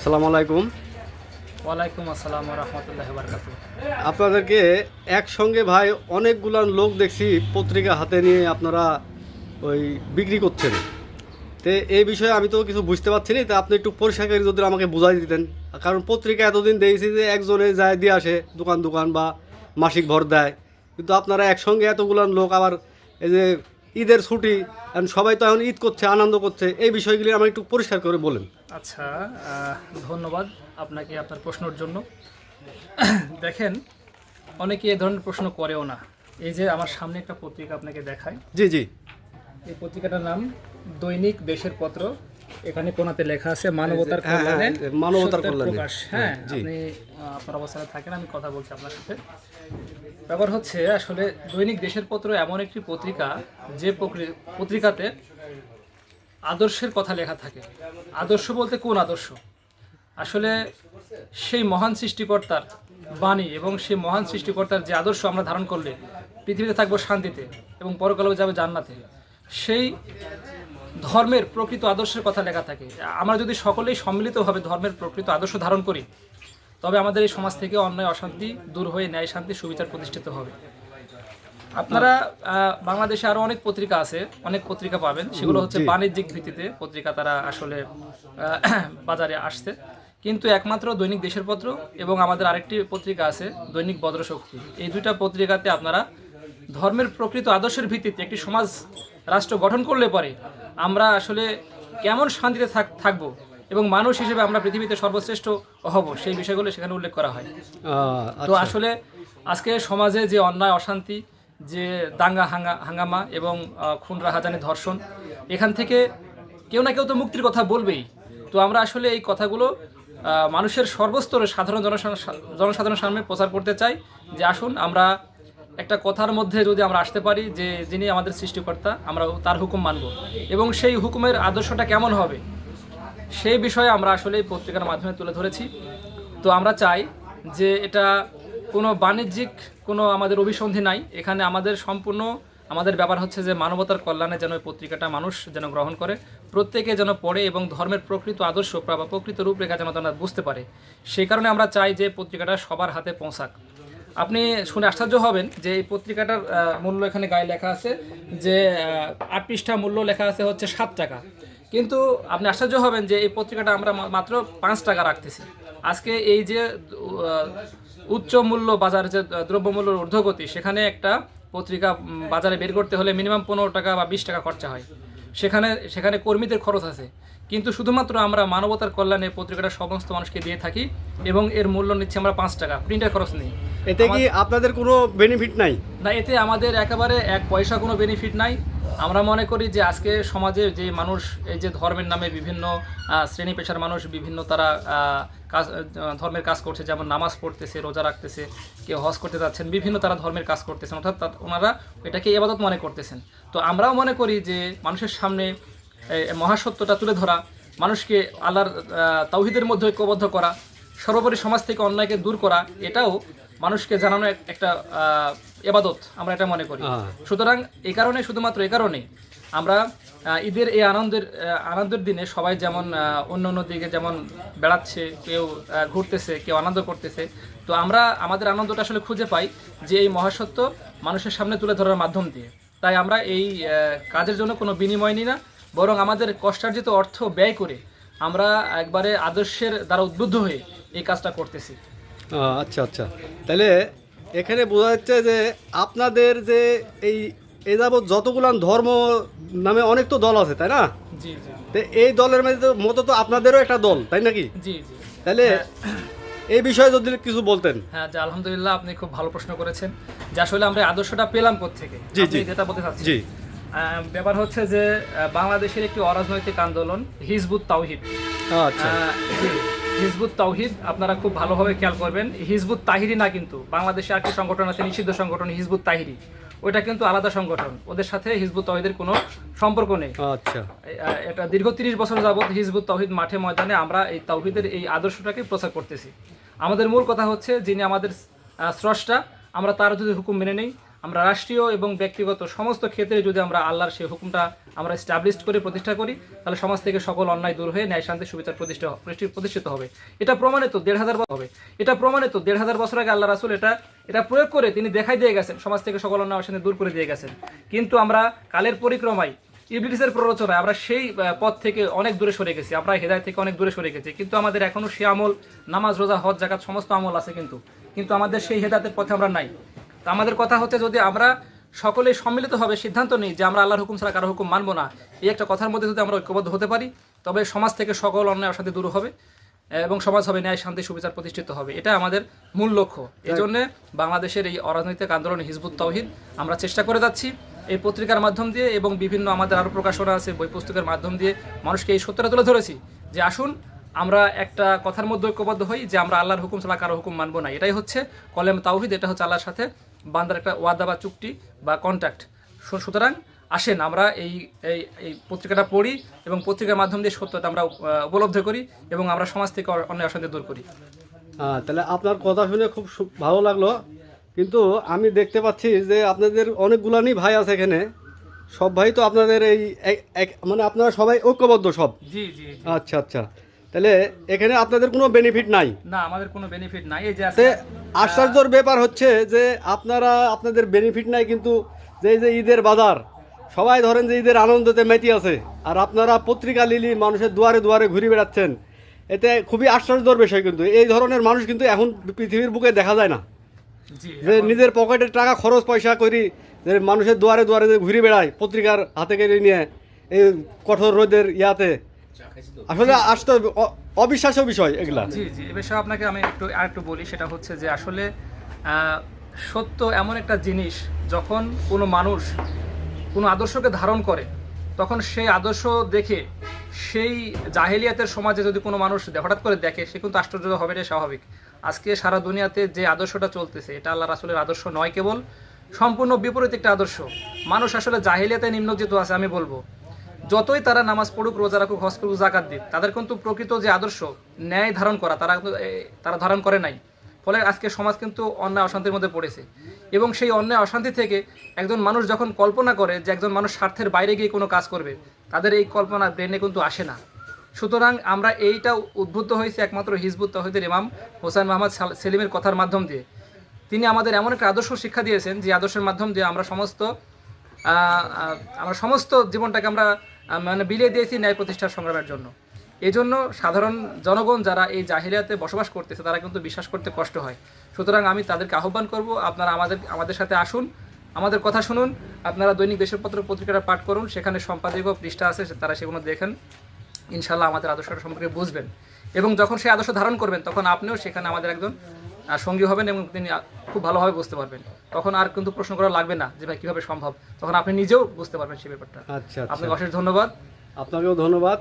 আসসালামু আলাইকুম। ওয়ালাইকুম আসসালাম ওয়া রাহমাতুল্লাহি ওয়া বারাকাতুহু। আপনাদেরকে একসঙ্গে ভাই অনেকগুলান লোক দেখছি পত্রিকা হাতে নিয়ে আপনারা ওই বিক্রি করছেন। তো এই বিষয়ে আমি তো কিছু বুঝতে পারছি না, তা আপনি একটু পরিষ্কার করে যদি আমাকে বুঝাই দিতেন। কারণ পত্রিকা এতদিন দেখেছি যে একজনে যায় দিয়ে আসে দোকান দোকান বা মাসিক ভর দেয়, কিন্তু আপনারা একসঙ্গে এতগুলান লোক আবার এই যে ঈদের ছুটি, এখন সবাই তো এখন ঈদ করছে, আনন্দ করছে, এই বিষয়গুলি আমাকে একটু পরিষ্কার করে বলেন। আচ্ছা, ধন্যবাদ আপনাকে আপনার প্রশ্নের জন্য। দেখেন, অনেকে এ ধরনের প্রশ্ন করেও না। এই যে আমার সামনে একটা পত্রিকা আপনাকে দেখায়, জি জি। এই পত্রিকাটার নাম দৈনিক দেশের পত্র। এখানে কোনাতে লেখা আছে মানবতার হ্যাঁ, হ্যাঁ, কল্যাণে মানবতার সত্যের কল্যাণে। প্রকাশ। হ্যাঁ, জি। আপনি আপনার অবস্থানে থাকেন, আমি কথা বলছি আপনার সাথে। ব্যাপার হচ্ছে, আসলে দৈনিক দেশের পত্র এমন একটি পত্রিকা যে পত্রিকাতে আদর্শের কথা লেখা থাকে। আদর্শ বলতে কোন আদর্শ? আসলে সেই মহান সৃষ্টিকর্তার বাণী এবং সেই মহান সৃষ্টিকর্তার যে আদর্শ আমরা ধারণ করলে পৃথিবীতে থাকবো শান্তিতে এবং পরকালে যাবে জান্নাতে, সেই ধর্মের প্রকৃত আদর্শের কথা লেখা থাকে। আমরা যদি সকলেই সম্মিলিতভাবে ধর্মের প্রকৃত আদর্শ ধারণ করি, তবে আমাদের এই সমাজ থেকে অন্যায় অশান্তি দূর হয়ে ন্যায় শান্তি সুবিচার প্রতিষ্ঠিত হবে। আপনারা বাংলাদেশে আরো অনেক পত্রিকা আছে, অনেক পত্রিকা পাবেন, সেগুলো হচ্ছে জি। বাণিজ্যিক ভিত্তিতে পত্রিকা, তারা আসলে বাজারে আসছে। কিন্তু একমাত্র দৈনিক দেশের পত্র এবং আমাদের আরেকটি পত্রিকা আছে দৈনিক বজ্রশক্তি, এই দুইটা পত্রিকাতে আপনারা ধর্মের প্রকৃত আদর্শের ভিত্তিতে একটি সমাজ রাষ্ট্র গঠন করলে পরে আমরা আসলে কেমন শান্তিতে থাকবো এবং মানুষ হিসেবে আমরা পৃথিবীতে সর্বশ্রেষ্ঠ হব, সেই বিষয়গুলো সেখানে উল্লেখ করা হয়। তো আচ্ছা। আসলে আজকে সমাজে যে অন্যায় অশান্তি, যে দাঙ্গা হাঙ্গামা এবং খুন রাহাজানি ধর্ষণ, এখান থেকে কেউ না কেউ তো মুক্তির কথা বলবেই। তো আমরা আসলে এই কথাগুলো মানুষের সর্বস্তরে সাধারণ জনসাধারণের সামনে প্রচার করতে চাই যে আসুন আমরা একটা কথার মধ্যে যদি আমরা আসতে পারি যে যিনি আমাদের সৃষ্টিকর্তা, আমরা তার হুকুম মানব এবং সেই হুকুমের আদর্শটা কেমন হবে সেই বিষয়ে আমরা আসলে এই পত্রিকার মাধ্যমে তুলে ধরেছি। তো আমরা চাই যে এটা কোনো বাণিজ্যিক কোনো আমাদের অভিসন্ধি নাই এখানে। আমাদের সম্পূর্ণ আমাদের ব্যাপার হচ্ছে যে মানবতার কল্যাণে যেন এই পত্রিকাটা মানুষ যেন গ্রহণ করে, প্রত্যেকে যেন পড়ে এবং ধর্মের প্রকৃত আদর্শ বা প্রকৃত রূপরেখা যেন তারা বুঝতে পারে। সেই কারণে আমরা চাই যে পত্রিকাটা সবার হাতে পৌঁছাক। আপনি শুনে আশ্চর্য হবেন যে এই পত্রিকাটার মূল্য এখানে গায়ে লেখা আছে যে 8 পৃষ্ঠা মূল্য লেখা আছে হচ্ছে 7 টাকা, কিন্তু আপনি আশ্চর্য হবেন যে এই পত্রিকাটা আমরা মাত্র 5 টাকা রাখতেছি। আজকে এই যে উচ্চ মূল্য বাজার, যে দ্রব্যমূল্যের ঊর্ধ্বগতি, সেখানে একটা পত্রিকা বাজারে বের করতে হলে মিনিমাম 15 টাকা বা 20 টাকা খরচা হয়। সেখানে সেখানে কর্মীদের খরচ আছে, কিন্তু শুধুমাত্র আমরা মানবতার কল্যাণে পত্রিকাটা সমস্ত মানুষকে দিয়ে থাকি এবং এর মূল্য নিচ্ছে আমরা 5 টাকা, প্রিন্টের খরচ নেই। এতে কি আপনাদের কোনো বেনিফিট নাই? না, এতে আমাদের একেবারে 1 পয়সা কোনো বেনিফিট নাই। আমরা মনে করি যে আজকে সমাজে যে মানুষ এই যে ধর্মের নামে বিভিন্ন শ্রেণী পেশার মানুষ বিভিন্ন তারা কাজ ধর্মের কাজ করছে, যেমন নামাজ পড়তেছে, রোজা রাখতেছে, কেউ হজ করতে যাচ্ছেন, বিভিন্ন তারা ধর্মের কাজ করতেছেন, অর্থাৎ ওনারা এটাকে ইবাদত মনে করতেছেন। তো আমরাও মনে করি যে মানুষের সামনে মহাসত্যটা তুলে ধরা, মানুষকে আল্লাহর তাওহীদের মধ্যে ঐক্যবদ্ধ করা, সর্বোপরি সমাজ থেকে অন্যায়কে দূর করা, এটাও মানুষকে জানানো একটা ইবাদত আমরা এটা মনে করি। সুতরাং এই কারণে, শুধুমাত্র এই কারণেই আমরা ঈদের এই আনন্দের দিনে সবাই যেমন অন্য অন্য দিকে যেমন বেড়াচ্ছে, কেউ ঘুরতেছে, কেউ আনন্দ করতেছে, তো আমরা আমাদের আনন্দটা আসলে খুঁজে পাই যে এই মহাসত্য মানুষের সামনে তুলে ধরার মাধ্যম দিয়ে। তাই আমরা এই কাজের জন্য কোনো বিনিময় নিই না, বরং আমাদের কষ্টার্জিত অর্থ ব্যয় করে আমরা একবারে আদর্শের দ্বারা উদ্বুদ্ধ হয়ে এই কাজটা করতেছি। আচ্ছা আচ্ছা, তাহলে এখানে বোঝা যাচ্ছে যে আপনাদের যে এই যাবৎ যতগুলান ধর্ম নামে অনেক তো দল আছে, তাই না? জি জি তো এই দলের মতো তো আপনাদেরও একটা দল, তাই নাকি? জি জি। তাহলে এই বিষয়ে যদি কিছু বলতেন। হ্যাঁ, যে আলহামদুলিল্লাহ, আপনি খুব ভালো প্রশ্ন করেছেন যে আসলে আমরা আদর্শটা পেলাম কোত্থেকে। জি জি। যেটা বলতে চাচ্ছি, জি। ব্যাপার হচ্ছে যে বাংলাদেশের একটি অরাজনৈতিক আন্দোলন হিজবুত তাওহীদ। আচ্ছা। হিজবুত তাওহীদ আপনারা খুব ভালোভাবে খেয়াল করবেন, হিজবুত তাহিরি না, কিন্তু বাংলাদেশে আরেকটি সংগঠন আছে নিষিদ্ধ সংগঠন হিজবুত তাহিরি, ওইটা কিন্তু আলাদা সংগঠন, ওদের সাথে হিজবুত তাওহীদের কোনো সম্পর্ক নেই। আচ্ছা। এটা দীর্ঘ 30 বছর যাবৎ হিজবুত তাওহীদ মাঠে ময়দানে আমরা এই তাওহীদের এই আদর্শটাকে প্রচার করতেছি। আমাদের মূল কথা হচ্ছে যিনি আমাদের স্রষ্টা, আমরা তার যদি হুকুম মেনে নেই, আমরা রাষ্ট্রীয় এবং ব্যক্তিগত সমস্ত ক্ষেত্রে যদি আমরা আল্লাহর সেই হুকুমটা আমরা এস্টাবলিশ করে প্রতিষ্ঠা করি, তাহলে সমাজ থেকে সকল অন্যায় দূর হয়ে ন্যায় শান্তি সুবিচার প্রতিষ্ঠিত হবে। এটা প্রমাণিত 1500 বছর হবে। এটা প্রমাণিত 1500 বছর আগে আল্লাহ রাসূল এটা প্রয়োগ করে তিনি দেখাই দিয়ে গেছেন, সমাজ থেকে সকল অন্যায় অশান্তি দূর করে দিয়ে গেছেন। কিন্তু আমরা কালের পরিক্রমায় ইবলিসের প্ররোচনায় আমরা সেই পথ থেকে অনেক দূরে সরে গেছি, আমরা হেদায়েত থেকে অনেক দূরে সরে গেছি। কিন্তু আমাদের এখনো সেই আমল, নামাজ, রোজা, হজ, যাকাত সমস্ত আমল আছে, কিন্তু আমাদের সেই হেদায়েতের পথে আমরা নাই। তো আমাদের কথা হচ্ছে, যদি আমরা সকলে সম্মিলিতভাবে সিদ্ধান্ত নিই যে আমরা আল্লাহর হুকুম ছাড়া কারো হুকুম মানবো না, এই একটা কথার মধ্যে যদি আমরা ঐক্যবদ্ধ হতে পারি, তবে সমাজ থেকে সকল অন্যায় অশান্তি দূর হবে এবং সমাজ হবে ন্যায় শান্তি সুবিচার প্রতিষ্ঠিত হবে। এটা আমাদের মূল লক্ষ্য। এই জন্যে বাংলাদেশের এই অরাজনৈতিক আন্দোলন হিজবুত তাওহীদ আমরা চেষ্টা করে যাচ্ছি এই পত্রিকার মাধ্যম দিয়ে এবং বিভিন্ন আমাদের আরও প্রকাশনা আছে, বই পুস্তকের মাধ্যম দিয়ে মানুষকে এই সত্যটা তুলে ধরেছি যে আসুন আমরা একটা কথার মধ্যে ঐক্যবদ্ধ হই যে আমরা আল্লাহর হুকুম ছাড়া কারো হুকুম মানবো না। এটাই হচ্ছে কলেম তাওহীদ, এটা হচ্ছে আল্লাহর সাথে বান্দার একটা ওয়াদা বা চুক্তি বা কন্ট্রাক্ট। সুতরাং আসেন আমরা এই পত্রিকাটা পড়ি এবং পত্রিকার মাধ্যম দিয়ে সত্যতা আমরা উপলব্ধি করি এবং আমরা সমাজ থেকে অন্যায় অশান্তি দূর করি। তাহলে আপনার কথা শুনে খুব ভালো লাগলো, কিন্তু আমি দেখতে পাচ্ছি যে আপনাদের অনেকগুলানি ভাই আছে এখানে, সব ভাই তো আপনাদের এই মানে আপনারা সবাই ঐক্যবদ্ধ সব? জি জি। আচ্ছা আচ্ছা, তাহলে এখানে আপনাদের কোনো বেনিফিট নাই? না, আমাদের কোনো বেনিফিট নাই। এই যে আশ্চর্যের ব্যাপার হচ্ছে যে আপনাদের বেনিফিট নাই, কিন্তু যে ঈদের বাজার সবাই ধরেন যে ঈদের আনন্দতে মেতে আছে, আর আপনারা পত্রিকা লিলি মানুষের দুয়ারে দুয়ারে ঘুরে বেড়াচ্ছেন। এতে খুবই আশ্চর্যের বিষয়, কিন্তু এই ধরনের মানুষ কিন্তু এখন পৃথিবীর বুকে দেখা যায় না, যে নিজের পকেটের টাকা খরচ পয়সা করি যে মানুষের দুয়ারে দুয়ারে যে ঘুরে বেড়ায় পত্রিকার হাতে কেড়ে নিয়ে এই কঠোর রোদের ইয়াতে। আসলে অবিশ্বাস্য বিষয় এগুলা। জি জি, এ বিষয়ে আপনাকে আমি আরেকটু বলি। সেটা হচ্ছে যে আসলে সত্য এমন একটা জিনিস, যখন কোনো মানুষ কোনো আদর্শকে ধারণ করে, তখন সেই আদর্শ দেখে সেই জাহেলিয়াতের সমাজে যদি কোনো মানুষ হঠাৎ করে দেখে, সে কিন্তু আশ্চর্য হবে, এটা স্বাভাবিক। আজকে সারা দুনিয়াতে যে আদর্শটা চলতেছে, এটা আল্লাহ রাসূলের আদর্শ নয়, কেবল সম্পূর্ণ বিপরীত একটা আদর্শ। মানুষ আসলে জাহেলিয়াতে নিম্নজিত আছে। আমি বলবো, যতই তারা নামাজ পড়ুক, রোজা রাখুক, হজ করুক, যাকাত দিক, তাদের কিন্তু প্রকৃত যে আদর্শ ন্যায় ধারণ করা তারা ধারণ করে নাই। ফলে আজকে সমাজ কিন্তু অন্যায় অশান্তির মধ্যে পড়েছে। এবং সেই অন্যায় অশান্তি থেকে একজন মানুষ যখন কল্পনা করে যে একজন মানুষ স্বার্থের বাইরে গিয়ে কোনো কাজ করবে, তাদের এই কল্পনা ব্রেনে কিন্তু আসে না। সুতরাং আমরা এইটা উদ্বুদ্ধ হয়েছি একমাত্র হিজবুত তাওহীদের ইমাম হোসেন মোহাম্মদ সেলিমের কথার মাধ্যম দিয়ে। তিনি আমাদের এমন একটা আদর্শ শিক্ষা দিয়েছেন যে আদর্শের মাধ্যম দিয়ে আমরা সমস্ত জীবনটাকে আমরা মানে বিলিয়ে দিয়েছি ন্যায় প্রতিষ্ঠার সংগ্রামের জন্য। এই জন্য সাধারণ জনগণ যারা এই জাহিলিয়াতে বসবাস করতেছে, তারা কিন্তু বিশ্বাস করতে কষ্ট হয়। সুতরাং আমি তাদেরকে আহ্বান করব, আপনারা আমাদের সাথে আসুন, আমাদের কথা শুনুন। আপনারা দৈনিক দেশের পত্রিকাটা পাঠ করুন, সেখানে সম্পাদকীয় পৃষ্ঠা আছে, তারা সেগুলো দেখেন। ইনশাল্লাহ আমাদের আদর্শটা সম্পর্কে বুঝবেন এবং যখন সেই আদর্শ ধারণ করবেন, তখন আপনিও সেখানে আমাদের একজন সঙ্গী হবেন এবং তিনি খুব ভালোভাবে বুঝতে পারবেন। তখন আর কিন্তু প্রশ্ন করা লাগবে না যে ভাই কীভাবে সম্ভব, তখন আপনি নিজেও বুঝতে পারবেন সেই ব্যাপারটা। আচ্ছা, আপনাকে অশেষ ধন্যবাদ। আপনাকেও ধন্যবাদ।